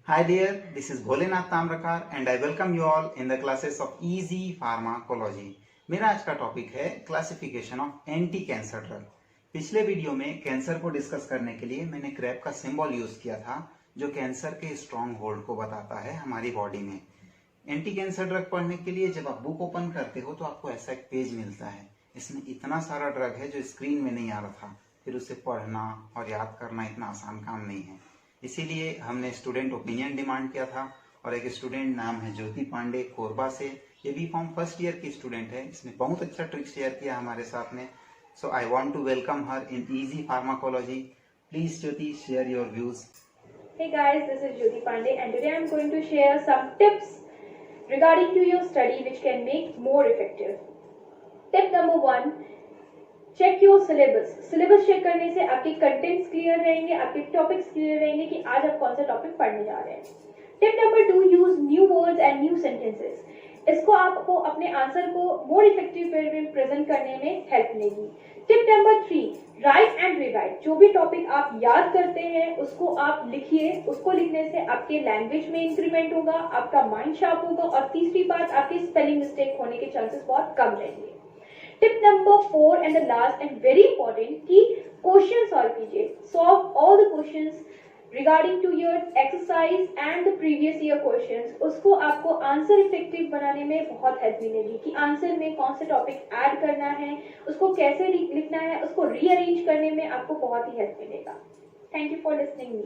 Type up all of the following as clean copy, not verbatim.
Hi dear, this is Bholenath Tamrakar and I welcome you all in the classes of Easy Pharmacology. मेरा आज का topic है classification of anti cancer drug. पिछले video में cancer को discuss करने के लिए मैंने क्रैब का सिंबल यूज किया था जो कैंसर के स्ट्रॉन्ग होल्ड को बताता है हमारी बॉडी में। एंटी कैंसर ड्रग पढ़ने के लिए जब आप बुक ओपन करते हो तो आपको ऐसा एक पेज मिलता है। इसमें इतना सारा ड्रग है जो स्क्रीन में नहीं आ रहा था, फिर उसे पढ़ना और याद करना इतना आसान काम नहीं है। इसीलिए हमने स्टूडेंट ओपिनियन डिमांड किया था और एक स्टूडेंट नाम है ज्योति पांडे कोरबा से, ये बी फॉर्म फर्स्ट ईयर की स्टूडेंट है। इसने बहुत अच्छा ट्रिक शेयर किया हमारे साथ में, so I want to welcome her in easy pharmacology. Please Jyoti, share your views. Hey guys, this is Jyoti Pandey and today I'm going to share some tips regarding to your study which can make more effective. Tip number 1, check your syllabus. Syllabus check करने से आपके contents clear रहेंगे, आपके topics clear रहेंगे कि आज आप कौन सा topic पढ़ने जा रहे हैं. Tip number 2, use new words and new sentences. इसको आपको अपने आंसर को मोर इफेक्टिव वे में प्रेजेंट करने में हेल्प मिलेगी. Tip number 3, right and rewrite. जो भी टॉपिक आप याद करते हैं उसको आप लिखिए. उसको लिखने से आपके लैंग्वेज में इंक्रीमेंट होगा, आपका माइंड शार्प होगा और तीसरी बात आपकी स्पेलिंग मिस्टेक होने के चांसेस बहुत कम रहेंगे. Tip number 4 and the last and very important कि क्वेश्चन सॉल्व कीजिए. Solve all the questions regarding to your exercise and the previous year questions. उसको आपको आंसर इफेक्टिव बनाने में बहुत हेल्प मिलेगी कि आंसर में कौन से टॉपिक ऐड करना है, उसको कैसे लिखना है, उसको रीअरेंज करने में आपको बहुत ही हेल्प मिलेगा. Thank you for listening me.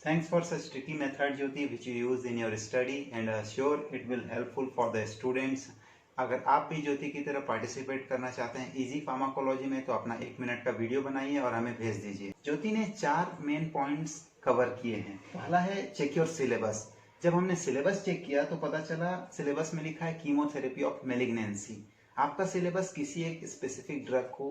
Thanks for such tricky method Jyoti which you use in your study and sure it will helpful for the students. अगर आप भी ज्योति की तरह पार्टिसिपेट करना चाहते हैं इजी फार्माकोलॉजी में तो अपना 1 मिनट का वीडियो बनाइए और हमें भेज दीजिए. ज्योति ने 4 मेन पॉइंट्स कवर किए हैं. पहला है चेक योर सिलेबस. जब हमने सिलेबस चेक किया तो पता चला सिलेबस में लिखा है कीमोथेरेपी ऑफ मेलिग्नेंसी. आपका सिलेबस किसी एक स्पेसिफिक ड्रग को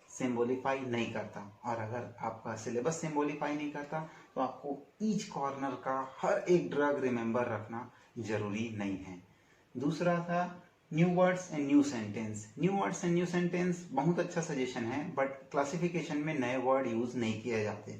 सिंबॉलिफाई नहीं करता और अगर आपका सिलेबस सिंबॉलिफाई नहीं करता तो आपको ईच कॉर्नर का हर एक ड्रग रिमेंबर रखना जरूरी नहीं है. दूसरा था new words and new sentence. New words and new sentence बहुत अच्छा सजेशन है बट क्लासिफिकेशन में नए वर्ड यूज नहीं किए जाते.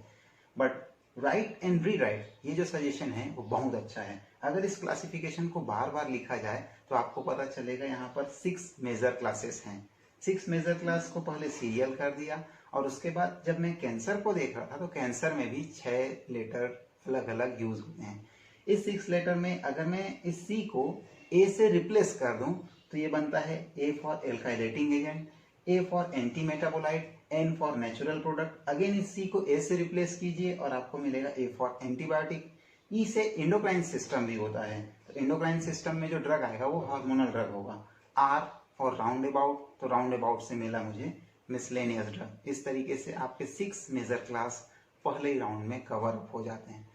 But right and re right ये जो सजेशन है वो बहुत अच्छा है. अगर इस क्लासिफिकेशन को बार बार लिखा जाए तो आपको पता चलेगा यहाँ पर 6 मेजर क्लासेस हैं. 6 मेजर क्लास को पहले सीरियल कर दिया और उसके बाद जब मैं कैंसर को देख रहा था तो कैंसर में भी 6 लेटर अलग अलग यूज होते हैं. इस 6 लेटर में अगर मैं इस सी को ए से रिप्लेस कर दूं तो ये बनता है A for alkylating agent, A for antimetabolite, N for natural product. Again इस सी को ए से रिप्लेस कीजिए और आपको मिलेगा ए फॉर एंटीबायोटिक. ई से एंडोक्राइन सिस्टम भी होता है तो एंडोक्राइन सिस्टम में जो ड्रग आएगा वो हार्मोनल ड्रग होगा. आर फॉर राउंड अबाउट, तो राउंड अबाउट से मिला मुझे मिसलेनियस ड्रग. इस तरीके से आपके 6 मेजर क्लास पहले ही राउंड में कवर अप हो जाते हैं.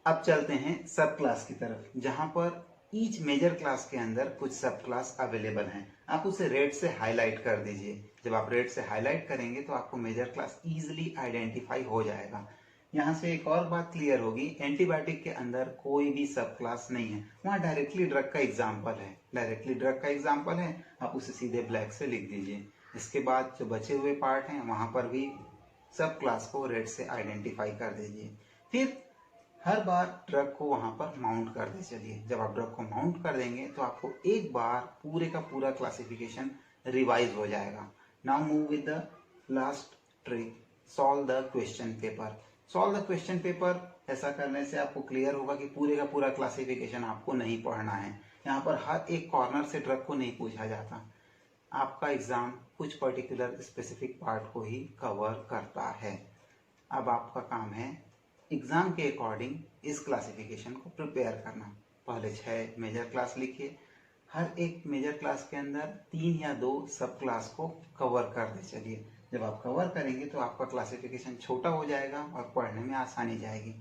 अब चलते हैं सब क्लास की तरफ जहां पर ईच मेजर क्लास के अंदर कुछ सब क्लास अवेलेबल हैं. आप उसे रेड से हाईलाइट कर दीजिए. जब आप रेड से हाईलाइट करेंगे तो आपको मेजर क्लास इजीली आइडेंटिफाई हो जाएगा. यहाँ से एक और बात क्लियर होगी, एंटीबायोटिक के अंदर कोई भी सब क्लास नहीं है, वहाँ डायरेक्टली ड्रग का एग्जाम्पल है. डायरेक्टली ड्रग का एग्जाम्पल है, आप उसे सीधे ब्लैक से लिख दीजिए. इसके बाद जो बचे हुए पार्ट हैं वहां पर भी सब क्लास को रेड से आइडेंटिफाई कर दीजिए. फिर हर बार ड्रग को वहां पर माउंट करते चलिए. जब आप ड्रग को माउंट कर देंगे तो आपको एक बार पूरे का पूरा क्लासिफिकेशन रिवाइज हो जाएगा. Now move with the last trick, solve the question paper. Solve the question paper ऐसा करने से आपको क्लियर होगा कि पूरे का पूरा क्लासिफिकेशन आपको नहीं पढ़ना है. यहाँ पर हर एक कॉर्नर से ड्रग को नहीं पूछा जाता. आपका एग्जाम कुछ पर्टिकुलर स्पेसिफिक पार्ट को ही कवर करता है. अब आपका काम है एग्जाम के अकॉर्डिंग इस क्लासिफिकेशन को प्रिपेयर करना. पहले 6 मेजर क्लास लिखिए. हर एक मेजर क्लास के अंदर 3 या 2 सब क्लास को कवर करते चलिए. जब आप कवर करेंगे तो आपका क्लासिफिकेशन छोटा हो जाएगा और पढ़ने में आसानी जाएगी.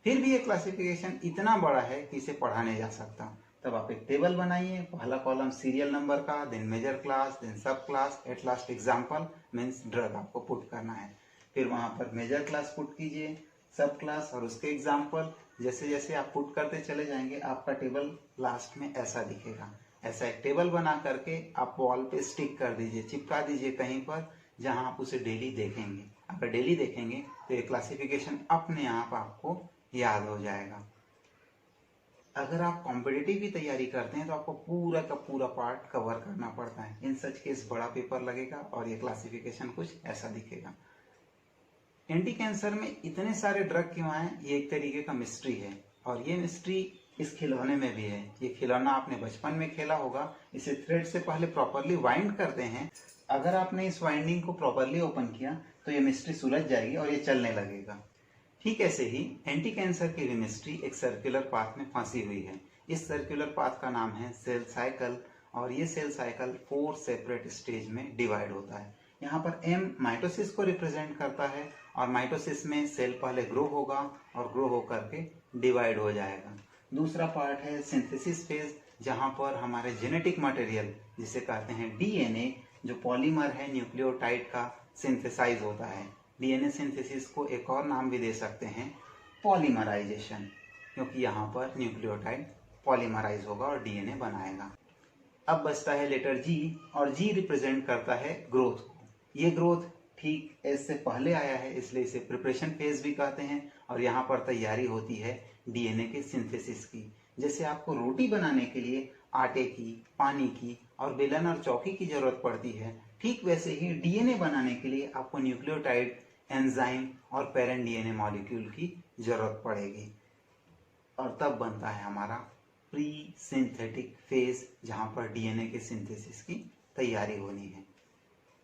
फिर भी ये क्लासिफिकेशन इतना बड़ा है कि इसे पढ़ा नहीं जा सकता. तब आप एक टेबल बनाइए. पहला कॉलम सीरियल नंबर का, देन मेजर क्लास, देन सब class, at last example means drug आपको पुट करना है. फिर वहां पर मेजर क्लास पुट कीजिए, सब क्लास और उसके एग्जाम्पल. जैसे जैसे आप पुट करते चले जाएंगे आपका टेबल लास्ट में ऐसा दिखेगा. ऐसा एक टेबल बना करके आप वॉल पे स्टिक कर दीजिए, चिपका दीजिए कहीं पर जहां आप उसे डेली देखेंगे. अगर डेली देखेंगे तो ये क्लासिफिकेशन अपने आप आपको याद हो जाएगा। अगर आप कॉम्पिटिटिव की तैयारी करते हैं तो आपको पूरा का पूरा पार्ट कवर करना पड़ता है। इन सच केस बड़ा पेपर लगेगा और ये क्लासिफिकेशन कुछ ऐसा दिखेगा। एंटी कैंसर में इतने सारे ड्रग क्यों आए, ये एक तरीके का मिस्ट्री है और ये मिस्ट्री इस खिलौने में भी है। ये खिलौना आपने बचपन में खेला होगा। इसे थ्रेड से पहले प्रॉपरली वाइंड करते हैं। अगर आपने इस वाइंडिंग को प्रॉपरली ओपन किया तो ये मिस्ट्री सुलझ जाएगी और ये चलने लगेगा। ठीक ऐसे ही एंटी कैंसर की भी मिस्ट्री एक सर्कुलर पाथ में फंसी हुई है। इस सर्कुलर पाथ का नाम है सेल साइकिल और ये सेल साइकिल 4 सेपरेट स्टेज में डिवाइड होता है। यहाँ पर M माइटोसिस को रिप्रेजेंट करता है और माइटोसिस में सेल पहले ग्रो होगा और ग्रो होकर के डिवाइड हो जाएगा। दूसरा पार्ट है सिंथेसिस फेज, जहाँ पर हमारे जेनेटिक मटेरियल जिसे कहते हैं डीएनए, जो पॉलीमर है न्यूक्लियोटाइड का, सिंथेसाइज होता है। डीएनए सिंथेसिस को एक और नाम भी दे सकते हैं पॉलीमराइजेशन, क्योंकि यहाँ पर न्यूक्लियोटाइड पॉलीमराइज होगा और डीएनए बनाएगा। अब बचता है लेटर जी और जी रिप्रेजेंट करता है ग्रोथ को। ये ग्रोथ ठीक एस से पहले आया है, इसलिए इसे प्रिपरेशन फेज भी कहते हैं और यहाँ पर तैयारी होती है डीएनए के सिंथेसिस की। जैसे आपको रोटी बनाने के लिए आटे की, पानी की और बेलन और चौकी की जरूरत पड़ती है, ठीक वैसे ही डीएनए बनाने के लिए आपको न्यूक्लियोटाइड, एंजाइम और पेरेंट डीएनए मॉलिक्यूल की जरूरत पड़ेगी और तब बनता है हमारा प्री सिंथेटिक फेज, जहां पर डीएनए के सिंथेसिस की तैयारी होनी है।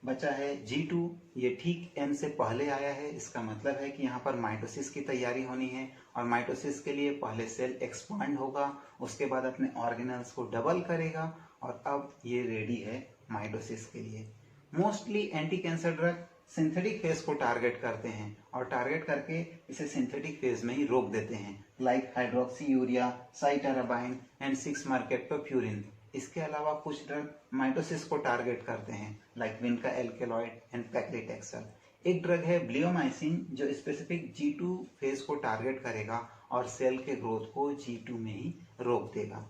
बचा है G2, ये ठीक M से पहले आया है। इसका मतलब है कि यहाँ पर माइटोसिस की तैयारी होनी है और माइटोसिस के लिए पहले सेल एक्सपांड होगा, उसके बाद अपने ऑर्गेनल्स को डबल करेगा और अब ये रेडी है माइटोसिस के लिए। Mostly anti cancer drug synthetic phase को टारगेट करते हैं और टारगेट करके इसे सिंथेटिक फेज में ही रोक देते हैं, like hydroxyurea, cytarabine and 6-mercaptopurine। इसके अलावा कुछ ड्रग माइटोसिस को टारगेट करते हैं, लाइक विनका एल्केलॉइड एंड पैक्लिटेक्सेल। एक ड्रग है ब्लियोमाइसिन जो स्पेसिफिक G2 फेज को टारगेट करेगा और सेल के ग्रोथ को G2 में ही रोक देगा।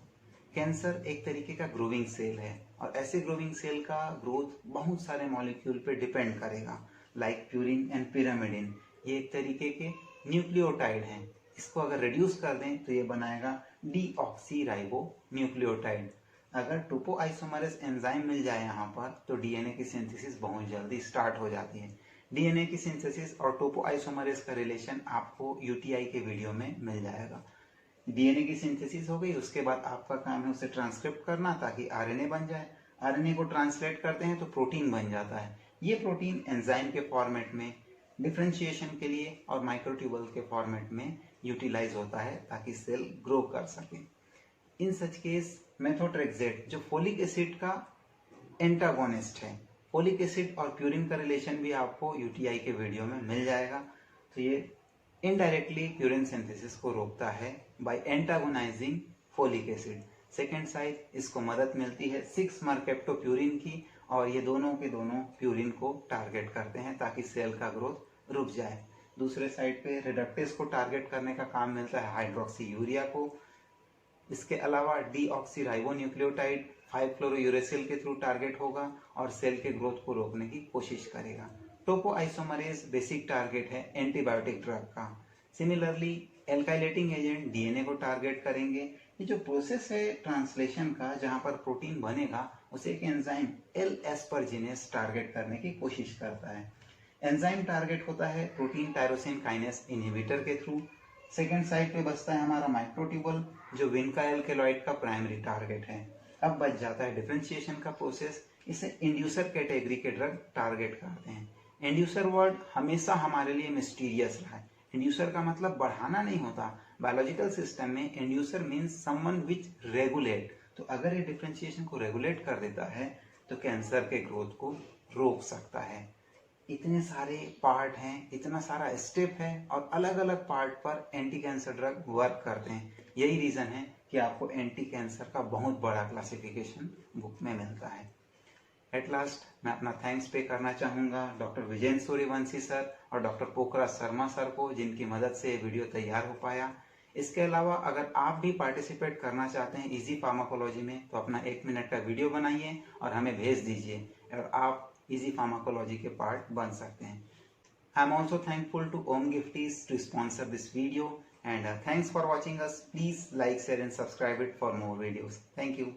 कैंसर एक तरीके का ग्रोविंग सेल है और ऐसे ग्रोविंग सेल का ग्रोथ बहुत सारे मॉलिक्यूल पे डिपेंड करेगा, लाइक प्यूरिन एंड पिरामिडिन। ये एक तरीके के न्यूक्लियोटाइड हैं। इसको अगर रिड्यूस कर दें तो ये बनाएगा डीऑक्सीराइबो न्यूक्लियोटाइड। अगर टोपोआइसोमरेज एंजाइम मिल जाए यहाँ पर तो डीएनए की सिंथेसिस बहुत जल्दी स्टार्ट हो जाती है। डीएनए की सिंथेसिस और टोपोआइसोमरेज का रिलेशन आपको यूटीआई के वीडियो में मिल जाएगा। डीएनए की सिंथेसिस हो गई, उसके बाद आपका काम है उसे ट्रांसक्रिप्ट करना ताकि आरएनए बन जाए। आरएनए को ट्रांसलेट करते हैं तो प्रोटीन बन जाता है। ये प्रोटीन एंजाइम के फॉर्मेट में डिफ्रेंशिएशन के लिए और माइक्रोट्यूबल के फॉर्मेट में यूटिलाइज होता है ताकि सेल ग्रो कर सके। इन सच केस मेथोट्रेक्सेट जो फोलिक एसिड का एंटागोनिस्ट है, फोलिक एसिड और प्यूरिन का रिलेशन भी आपको यूटीआई के वीडियो में मिल जाएगा। तो ये इनडायरेक्टली प्यूरिन सिंथेसिस को रोकता है by antagonising folic acid. Second side इसको मदद मिलती है 6-mercaptopurine की और ये दोनों के दोनों प्यूरिन को टारगेट करते हैं ताकि सेल का ग्रोथ रुक जाए। दूसरे साइड पे रिडक्टेज को टारगेट करने का काम मिलता है हाइड्रोक्सी यूरिया को। इसके अलावा डीऑक्सीराइबोन्यूक्लियोटाइड 5-fluorouracil के थ्रू टारगेट होगा और सेल के ग्रोथ को रोकने की कोशिश करेगा। टोपोआइसोमरेज बेसिक टारगेट है एंटीबायोटिक ड्रग का। सिमिलरली एल्काइलेटिंग एजेंट डीएनए को टारगेट करेंगे। ये जो प्रोसेस है ट्रांसलेशन का, जहां पर प्रोटीन बनेगा, उसे एक एंजाइम L-asparginase टारगेट करने की कोशिश करता है। एंजाइम टारगेट होता है प्रोटीन टायरोसिन काइनेस इनहिबिटर के थ्रू। सेकेंड साइड पे बचता है हमारा माइक्रोट्यूबल जो विनका एल्केलॉइड का प्राइमरी टारगेट है। अब बच जाता है डिफरेंशिएशन का प्रोसेस। इसे इंड्यूसर कैटेगरी के ड्रग टारगेट करते हैं। इंड्यूसर वर्ड हमेशा हमारे लिए मिस्टीरियस रहा है। इंड्यूसर का मतलब बढ़ाना नहीं होता। बायोलॉजिकल सिस्टम में इंड्यूसर मीन्स समवन विच रेगुलेट। तो अगर ये डिफरेंशिएशन को रेगुलेट कर देता है तो कैंसर के ग्रोथ को रोक सकता है। इतने सारे पार्ट हैं, इतना सारा स्टेप है और अलग अलग पार्ट पर एंटी कैंसर ड्रग वर्क करते हैं। यही रीजन है कि आपको एंटी कैंसर का बहुत बड़ा क्लासिफिकेशन बुक में मिलता है। एट लास्ट मैं अपना थैंक्स पे करना चाहूँगा डॉक्टर विजेंद्र सूर्यवंशी सर और डॉक्टर पोखराज शर्मा सर को, जिनकी मदद से ये वीडियो तैयार हो पाया। इसके अलावा अगर आप भी पार्टिसिपेट करना चाहते हैं इजी फार्माकोलॉजी में तो अपना 1 मिनट का वीडियो बनाइए और हमें भेज दीजिए और आप इजी फार्माकोलॉजी के पार्ट बन सकते हैं। I am also thankful to Om Gifties to sponsor this video. And thanks for watching us. Please like, share and subscribe it for more videos. Thank you.